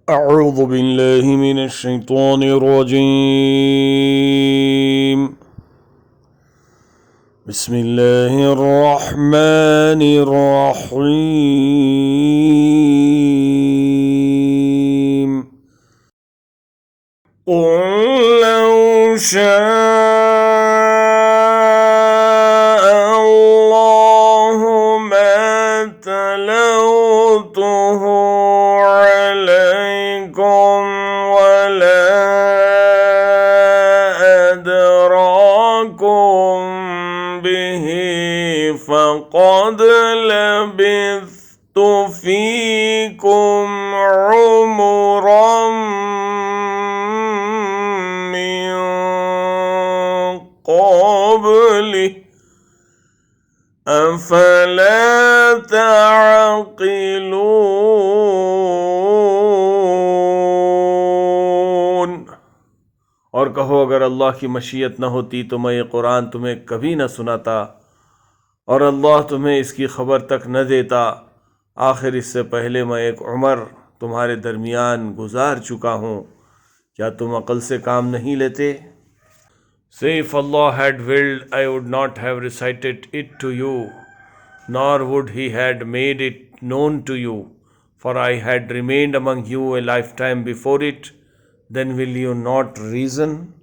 أعوذ بالله من الشيطان الرجيم. بسم الله الرحمن الرحيم. قل لو شاء الله ما تلوته عليكم ولا أدراكم به فقد لبثت فيكم عمرا من قبله أفلا تعقلون। और कहो, अगर अल्लाह की मशीयत न होती तो मैं ये कुरान तुम्हें कभी न सुनाता और अल्लाह तुम्हें इसकी ख़बर तक न देता। आखिर इससे पहले मैं एक उम्र तुम्हारे दरमियान गुजार चुका हूँ। क्या तुम अक़ल से काम नहीं लेते? Say, if Allah had willed, I would not have recited it to you, nor would He had made it known to you, for I had remained among you a lifetime before it. Then will you not reason?